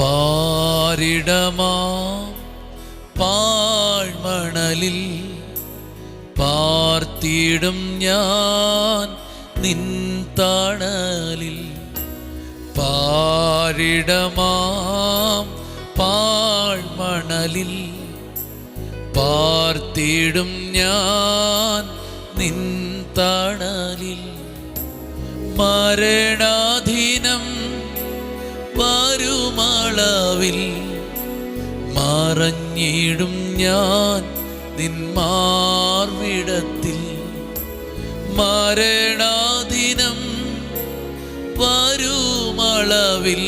പാരിടമാം പാഴ്മണലിൽ പാർത്തിടും ഞാൻ നിൻ തണലിൽ. പാരിടമാം പാഴ്മണലിൽ പാർത്തിടും ഞാൻ നിൻ തണലിൽ. മരണാധീനം വരുമളവിൽ മറഞ്ഞിടും ഞാൻ നിൻ മാർവിടത്തിൽ. മരണാധീനം വരുമളവിൽ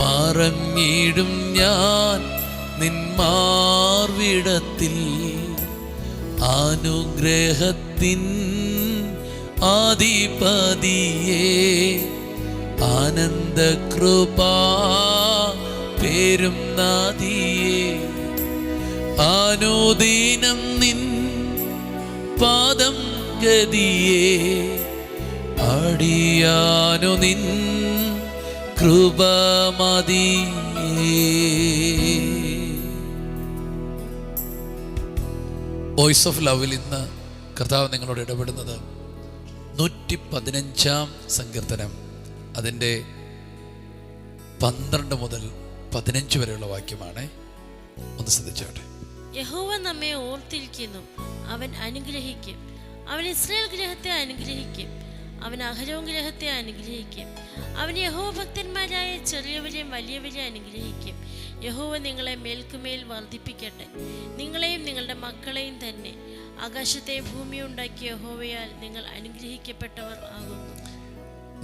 മറഞ്ഞിടും ഞാൻ നിൻ മാർവിടത്തിൽ. അനുഗ്രഹത്തിൻ ആധിപതിയേ ആനന്ദകൃപാ പേരും നാദിയേ. അനുദിനം നിൻ പാദം ഗതിയേ അടിയാനു നിൻ കൃപമതിയേ. വോയിസ് ഓഫ് ലവിൽ ഇന്ന് കർത്താവ് നിങ്ങളോട് ഇടപെടുന്നത് 115 സങ്കീർത്തനം അതിൻ്റെ 12 മുതൽ 15 വരെയുള്ള വാക്യമാണ്. ഒന്ന് ശ്രദ്ധിച്ചോട്ടെ. യഹോവ നമ്മെ ഓർത്തിരിക്കുന്നു, അവൻ അനുഗ്രഹിക്കും. അവൻ ഇസ്രായേൽ ഗൃഹത്തെ അനുഗ്രഹിക്കും, അവൻ അഹരോൻ ഗൃഹത്തെ അനുഗ്രഹിക്കും. അവൻ യഹോവ ഭക്തന്മാരായ ചെറിയവരെയും വലിയവരെയും അനുഗ്രഹിക്കും. യഹോവ നിങ്ങളെ മേൽക്കുമേൽ വർദ്ധിപ്പിക്കട്ടെ, നിങ്ങളെയും നിങ്ങളുടെ മക്കളെയും തന്നെ. ആകാശത്തെയും ഭൂമിയും ഉണ്ടാക്കിയ യഹോവയാൽ നിങ്ങൾ അനുഗ്രഹിക്കപ്പെട്ടവർ ആകുന്നു.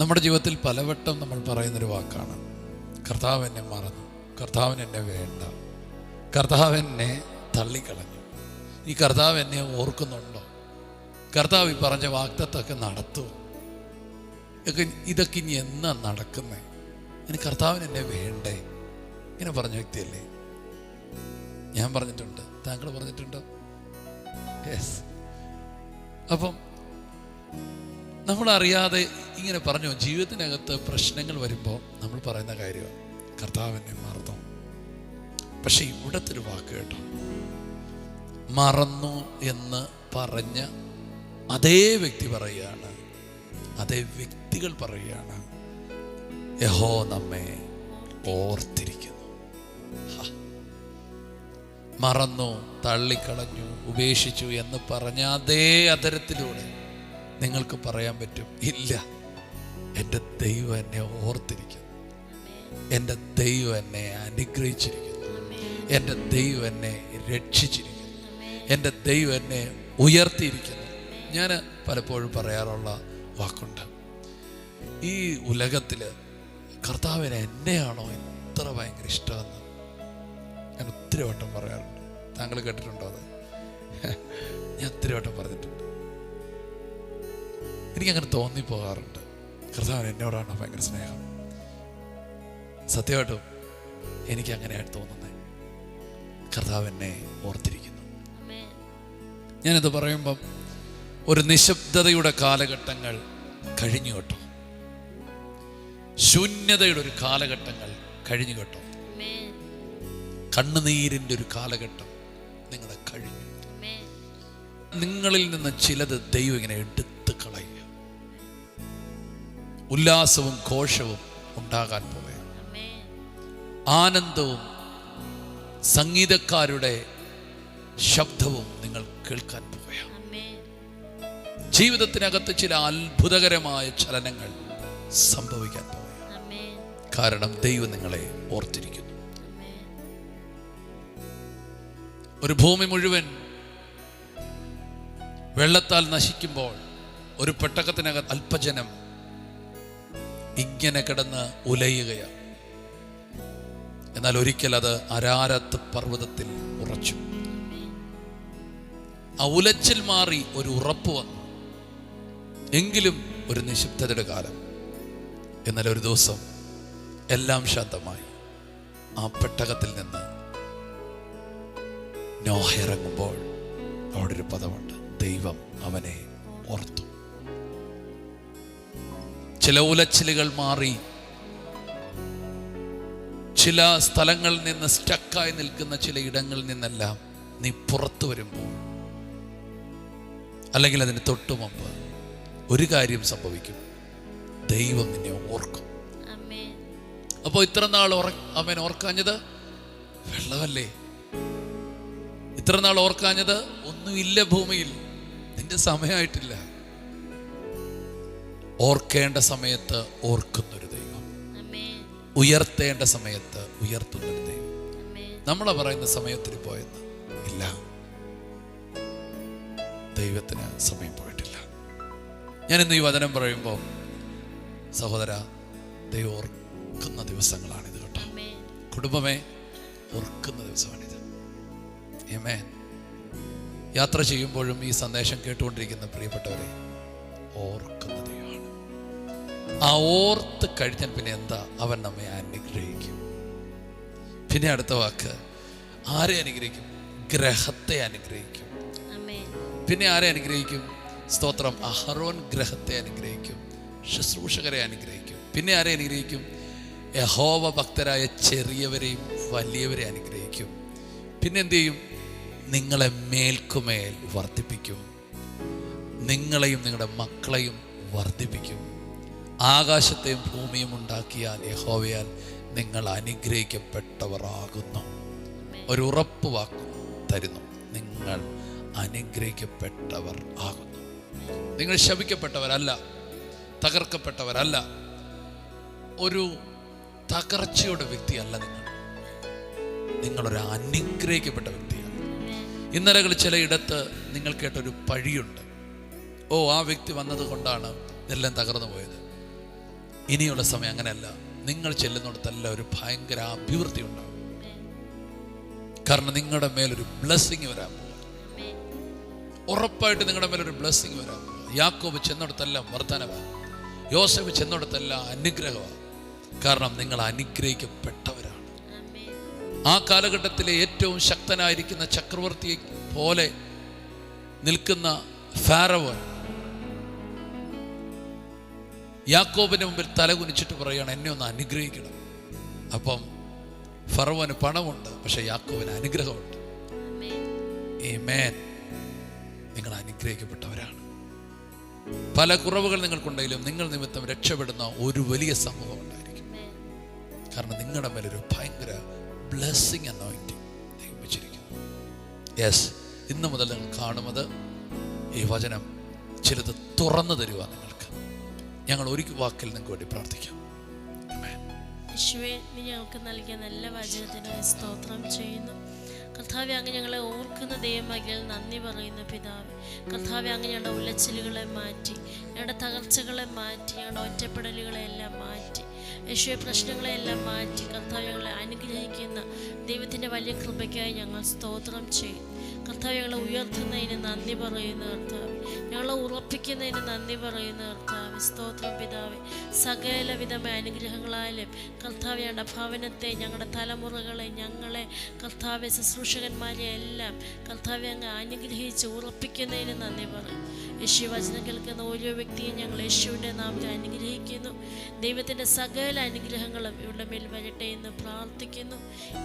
നമ്മുടെ ജീവിതത്തിൽ പലവട്ടം നമ്മൾ പറയുന്നൊരു വാക്കാണ്, കർത്താവ് എന്നെ മറന്നു, കർത്താവിന് എന്നെ വേണ്ട, കർത്താവ് എന്നെ തള്ളിക്കളഞ്ഞു. ഈ കർത്താവ് എന്നെ ഓർക്കുന്നുണ്ടോ? കർത്താവ് ഈ പറഞ്ഞ വാഗ്ദത്തമൊക്കെ നടത്തുമോ? ഇതൊക്കെ ഇനി എന്നാ നടക്കുന്നേ? ഇനി കർത്താവിന് എന്നെ വേണ്ടേ? ഇങ്ങനെ പറഞ്ഞ വ്യക്തിയല്ലേ ഞാൻ. പറഞ്ഞിട്ടുണ്ട്, താങ്കൾ പറഞ്ഞിട്ടുണ്ടോ? യെസ്. അപ്പം നമ്മളറിയാതെ ഇങ്ങനെ പറഞ്ഞു. ജീവിതത്തിനകത്ത് പ്രശ്നങ്ങൾ വരുമ്പോൾ നമ്മൾ പറയുന്ന കാര്യമാണ്, കർത്താവ് എന്നെ മറന്നു. പക്ഷെ ഇവിടുത്തെ ഒരു വാക്ക് കേട്ടോ, മറന്നു എന്ന് പറഞ്ഞ അതേ വ്യക്തി പറയുകയാണ്, അതേ വ്യക്തികൾ പറയുകയാണ്, യഹോവ നമ്മെ ഓർത്തിരിക്കുന്നു. മറന്നു, തള്ളിക്കളഞ്ഞു, ഉപേക്ഷിച്ചു എന്ന് പറഞ്ഞ അതേ അതരത്തിലൂടെ നിങ്ങൾക്ക് പറയാൻ പറ്റും, ഇല്ല, എൻ്റെ ദൈവം എന്നെ ഓർത്തിരിക്കുന്നു, എൻ്റെ ദൈവം എന്നെ അനുഗ്രഹിച്ചിരിക്കുന്നു, എൻ്റെ ദൈവം എന്നെ രക്ഷിച്ചിരിക്കുന്നു, എൻ്റെ ദൈവം എന്നെ ഉയർത്തിയിരിക്കുന്നു. ഞാൻ പലപ്പോഴും പറയാറുള്ള വാക്കുണ്ട്, ഈ ഉലകത്തിൽ കർത്താവിന് എന്നെയാണോ ഇത്ര ഭയങ്കര ഇഷ്ടമെന്ന് ഞാൻ ഒത്തിരി വട്ടം പറയാറുണ്ട്. താങ്കൾ കേട്ടിട്ടുണ്ടോ അത്? ഞാൻ ഒത്തിരി വട്ടം പറഞ്ഞിട്ടുണ്ട്. എനിക്കങ്ങനെ തോന്നിപ്പോകാറുണ്ട്, കർത്താവിന് എന്നോടാണ് ഭയങ്കര സ്നേഹം. സത്യമായിട്ടും എനിക്കങ്ങനെയായിട്ട് തോന്നുന്നത്, കർത്താവ് എന്നെ ഓർത്തിരിക്കുന്നു. ഞാനിത് പറയുമ്പം ഒരു നിശബ്ദതയുടെ കാലഘട്ടങ്ങൾ കഴിഞ്ഞു കേട്ടോ, ശൂന്യതയുടെ ഒരു കാലഘട്ടങ്ങൾ കഴിഞ്ഞു കേട്ടോ, കണ്ണുനീരിൻ്റെ ഒരു കാലഘട്ടം നിങ്ങളെ കഴിഞ്ഞു. നിങ്ങളിൽ നിന്ന് ചിലത് ദൈവം ഇങ്ങനെ എടുത്ത് കളയുക, ഉല്ലാസവും ഘോഷവും ഉണ്ടാകാൻ പോവുക, ആനന്ദവും സംഗീതക്കാരുടെ ശബ്ദവും നിങ്ങൾ കേൾക്കാൻ പോവുക. ജീവിതത്തിനകത്ത് ചില അത്ഭുതകരമായ ചലനങ്ങൾ സംഭവിക്കാൻ പോവുക. കാരണം ദൈവം നിങ്ങളെ ഓർത്തിരിക്കുന്നു. ഒരു ഭൂമി മുഴുവൻ വെള്ളത്താൽ നശിക്കുമ്പോൾ ഒരു പെട്ടകത്തിനകത്ത് അല്പജനം ഇങ്ങനെ കിടന്ന് ഉലയുകയാണ്. എന്നാൽ ഒരിക്കൽ അത് അരാരത്ത് പർവ്വതത്തിൽ ഉറച്ചു. ആ ഉലച്ചിൽ മാറി ഒരു ഉറപ്പ് വന്നു. എങ്കിലും ഒരു നിശബ്ദതയുടെ കാലം. എന്നാൽ ഒരു ദിവസം എല്ലാം ശാന്തമായി. ആ പെട്ടകത്തിൽ നിന്ന് നോഹ ഇറങ്ങുമ്പോൾ അവിടെ ഒരു പദമുണ്ട്, ദൈവം അവനെ ഓർത്തു. ചില ഉലച്ചിലുകൾ മാറി, ചില സ്ഥലങ്ങളിൽ നിന്ന് സ്റ്റക്കായി നിൽക്കുന്ന ചില ഇടങ്ങളിൽ നിന്നെല്ലാം നീ പുറത്തു വരുമ്പോൾ, അല്ലെങ്കിൽ അതിന് തൊട്ടു മുമ്പ് ഒരു കാര്യം സംഭവിക്കും, ദൈവം നിന്നെ ഓർക്കും. അപ്പോൾ ഇത്ര നാൾ അവൻ ഓർക്കാഞ്ഞത് വെള്ളമല്ലേ? ഇത്ര നാൾ ഓർക്കാഞ്ഞത് ഒന്നുമില്ല ഭൂമിയിൽ, നിന്റെ സമയമായിട്ടില്ല. ഓർക്കേണ്ട സമയത്ത് ഓർക്കുന്നൊരു ദൈവം, ഉയർത്തേണ്ട സമയത്ത് ഉയർത്തുന്നൊരു ദൈവം. നമ്മളെ പറയുന്ന സമയത്തിന് പോയെന്ന് ഇല്ല, ദൈവത്തിന് സമയം പോയിട്ടില്ല. ഞാനിന്ന് ഈ വചനം പറയുമ്പോൾ സഹോദര, ദൈവം ഓർക്കുന്ന ദിവസങ്ങളാണിത് കേട്ടോ. കുടുംബമേ, ഓർക്കുന്ന ദിവസമാണിത്. ആമേൻ. യാത്ര ചെയ്യുമ്പോഴും ഈ സന്ദേശം കേട്ടുകൊണ്ടിരിക്കുന്ന പ്രിയപ്പെട്ടവരെ, ഓർക്കുന്ന ദൈവമാണ്. ആ ഓർത്ത് കഴിഞ്ഞാൽ പിന്നെ എന്താ? അവൻ നമ്മെ അനുഗ്രഹിക്കും. പിന്നെ അടുത്ത വാക്ക്, ആരെ അനുഗ്രഹിക്കും? ഗ്രഹത്തെ അനുഗ്രഹിക്കും. പിന്നെ ആരെ അനുഗ്രഹിക്കും? സ്തോത്രം, അഹരോൻ ഗ്രഹത്തെ അനുഗ്രഹിക്കും, ശുശ്രൂഷകരെ അനുഗ്രഹിക്കും. പിന്നെ ആരെ അനുഗ്രഹിക്കും? യഹോവ ഭക്തരായ ചെറിയവരെയും വലിയവരെ അനുഗ്രഹിക്കും. പിന്നെ എന്ത് ചെയ്യും? നിങ്ങളെ മേൽക്കുമേൽ വർദ്ധിപ്പിക്കും, നിങ്ങളെയും നിങ്ങളുടെ മക്കളെയും വർദ്ധിപ്പിക്കും. ആകാശത്തെയും ഭൂമിയും ഉണ്ടാക്കിയാൽ യഹോവയാൽ നിങ്ങൾ അനുഗ്രഹിക്കപ്പെട്ടവർ ആകുന്നു. ഒരു ഉറപ്പ് വാക്ക് തരുന്നു, നിങ്ങൾ അനുഗ്രഹിക്കപ്പെട്ടവർ ആകുന്നു. നിങ്ങൾ ശപിക്കപ്പെട്ടവരല്ല, തകർക്കപ്പെട്ടവരല്ല, ഒരു തകർച്ചയുടെ വ്യക്തിയല്ല. നിങ്ങളൊരു അനുഗ്രഹിക്കപ്പെട്ട വ്യക്തിയാണ്. ഇന്നലകൾ ചിലയിടത്ത് നിങ്ങൾ കേട്ടൊരു പഴിയുണ്ട്. ഓ, ആ വ്യക്തി വന്നത് കൊണ്ടാണ് ഇതെല്ലാം തകർന്നു പോയത്. ഇനിയുള്ള സമയം അങ്ങനെയല്ല. നിങ്ങൾ ചെല്ലുന്നിടത്തെല്ലാം ഒരു ഭയങ്കര അഭിവൃദ്ധി ഉണ്ടാകും. കാരണം നിങ്ങളുടെ മേലൊരു ബ്ലെസ്സിങ് വരാൻ പോകും. ഉറപ്പായിട്ട് നിങ്ങളുടെ മേലൊരു ബ്ലെസ്സിങ് വരാൻ പോകും. യാക്കോബ് ചെന്നിടത്തെല്ലാം വർധനവാണ്, യോസേഫ് ചെന്നിടത്തെല്ലാം അനുഗ്രഹമാണ്. കാരണം നിങ്ങൾ അനുഗ്രഹിക്കപ്പെട്ടവരാണ്. ആ കാലഘട്ടത്തിലെ ഏറ്റവും ശക്തനായിരിക്കുന്ന ചക്രവർത്തിയെ പോലെ നിൽക്കുന്ന ഫാറവോൻ യാക്കോബിന്റെ മുമ്പിൽ തലകുനിച്ചിട്ട് പറയുകയാണ്, എന്നെ ഒന്ന് അനുഗ്രഹിക്കണം. അപ്പം ഫറവോന് പണമുണ്ട്, പക്ഷെ യാക്കോബിന് അനുഗ്രഹമുണ്ട്. ആമേൻ. നിങ്ങൾ അനുഗ്രഹിക്കപ്പെട്ടവരാണ്. പല കുറവുകൾ നിങ്ങൾക്കുണ്ടെങ്കിലും നിങ്ങൾ നിമിത്തം രക്ഷപ്പെടുന്ന ഒരു വലിയ സംഭവം ഉണ്ടായിരിക്കും. കാരണം നിങ്ങളുടെ മേലൊരു ഭയങ്കര ബ്ലെസ്സിങ് അനോയിന്റിങ് ദൈവം വെച്ചിരിക്കുന്നു. യെസ്, ഇന്ന് മുതൽ നിങ്ങൾ കാണുന്നത് ഈ വചനം ചിലത് തുറന്നു തരുക നിങ്ങൾക്ക്. ഞങ്ങൾ ഒരു വാക്കിൽ നിങ്ങൾക്ക് വേണ്ടി പ്രാർത്ഥിക്കാം. യേശുവേ, നീ ഞങ്ങൾക്ക് നൽകിയ നല്ല വചനത്തിനായി സ്തോത്രം ചെയ്യുന്നു. കർത്താവെ, അങ്ങ് ഞങ്ങളെ ഓർക്കുന്ന ദൈവമകയിൽ നന്ദി പറയുന്ന പിതാവേ. കർത്താവെ, അങ്ങ് ഞങ്ങളുടെ ഉലച്ചിലുകളെ മാറ്റി, ഞങ്ങളുടെ തകർച്ചകളെ മാറ്റി, ഞങ്ങളുടെ ഒറ്റപ്പെടലുകളെ എല്ലാം മാറ്റി, യേശുവെ പ്രശ്നങ്ങളെല്ലാം മാറ്റി കർത്താവ് ഞങ്ങളെ അനുഗ്രഹിക്കുന്ന ദൈവത്തിൻ്റെ വലിയ കൃപയ്ക്കായി ഞങ്ങൾ സ്തോത്രം ചെയ്യും. കർത്താവ്, ഞങ്ങളെ ഉയർത്തുന്നതിന് നന്ദി പറയുന്ന കർത്താവ്, ഞങ്ങളെ ഉറപ്പിക്കുന്നതിന് നന്ദി പറയുന്ന കർത്താവ്. സ്തോത്രം പിതാവേ. സകലവിധമായ അനുഗ്രഹങ്ങളാലും കർത്താവ് ഞങ്ങളുടെ ഭവനത്തെ, ഞങ്ങളുടെ തലമുറകളെ, ഞങ്ങളെ കർത്താവ് ശുശ്രൂഷകന്മാരെ എല്ലാം കർത്താവ് അങ്ങ് അനുഗ്രഹിച്ച് ഉറപ്പിക്കുന്നതിന് നന്ദി പറയും. യേശു വചനം കേൾക്കുന്ന ഓരോ വ്യക്തിയും ഞങ്ങൾ യേശുവിൻ്റെ നാമത്തിൽ അനുഗ്രഹിക്കുന്നു. ദൈവത്തിൻ്റെ സകല അനുഗ്രഹങ്ങളും ഇവരുടെ മേൽ വരട്ടെ എന്ന് പ്രാർത്ഥിക്കുന്നു.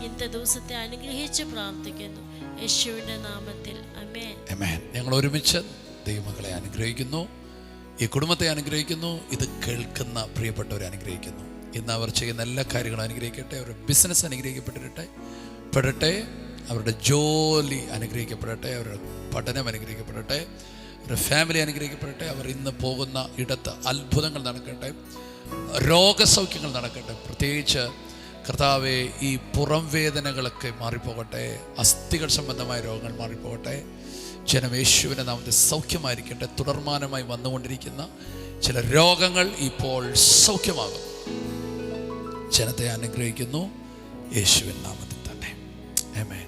ഇന്നത്തെ ദിവസത്തെ അനുഗ്രഹിച്ച് പ്രാർത്ഥിക്കുന്നു യേശുവിൻ്റെ നാമത്തിൽ. ആമേൻ. ആമേൻ. ഞങ്ങൾ ഒരുമിച്ച് ദൈവമക്കളെ അനുഗ്രഹിക്കുന്നു, ഈ കുടുംബത്തെ അനുഗ്രഹിക്കുന്നു, ഇത് കേൾക്കുന്ന പ്രിയപ്പെട്ടവരെ അനുഗ്രഹിക്കുന്നു. ഇന്ന് അവർ ചെയ്യുന്ന എല്ലാ കാര്യങ്ങളും അനുഗ്രഹിക്കട്ടെ. അവരുടെ ബിസിനസ് അനുഗ്രഹിക്കപ്പെടട്ടെ, അവരുടെ ജോലി അനുഗ്രഹിക്കപ്പെടട്ടെ, അവരുടെ പഠനം അനുഗ്രഹിക്കപ്പെടട്ടെ, അവരുടെ ഫാമിലി അനുഗ്രഹിക്കപ്പെടട്ടെ. അവർ ഇന്ന് പോകുന്ന ഇടത്ത് അത്ഭുതങ്ങൾ നടക്കട്ടെ, രോഗസൗഖ്യങ്ങൾ നടക്കട്ടെ. പ്രത്യേകിച്ച് കർത്താവെ, ഈ പുറം വേദനകളൊക്കെ മാറിപ്പോകട്ടെ, അസ്ഥികൾ സംബന്ധമായ രോഗങ്ങൾ മാറിപ്പോകട്ടെ. ജനം യേശുവിൻ്റെ നാമത്തിൽ സൗഖ്യമായിരിക്കട്ടെ. തുടർമാനമായി വന്നുകൊണ്ടിരിക്കുന്ന ചില രോഗങ്ങൾ ഇപ്പോൾ സൗഖ്യമാകും. ജനത്തെ അനുഗ്രഹിക്കുന്നു യേശുവിൻ നാമത്തിൽ തന്നെ. ആമേൻ.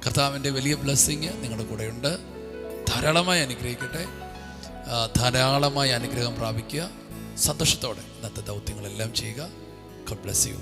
കർത്താവിൻ്റെ വലിയ ബ്ലെസ്സിങ് നിങ്ങളുടെ കൂടെയുണ്ട്. ധാരാളമായി അനുഗ്രഹിക്കട്ടെ, ധാരാളമായി അനുഗ്രഹം പ്രാപിക്കുക. സന്തോഷത്തോടെ ഇന്നത്തെ ദൗത്യങ്ങളെല്ലാം ചെയ്യുക. God bless you.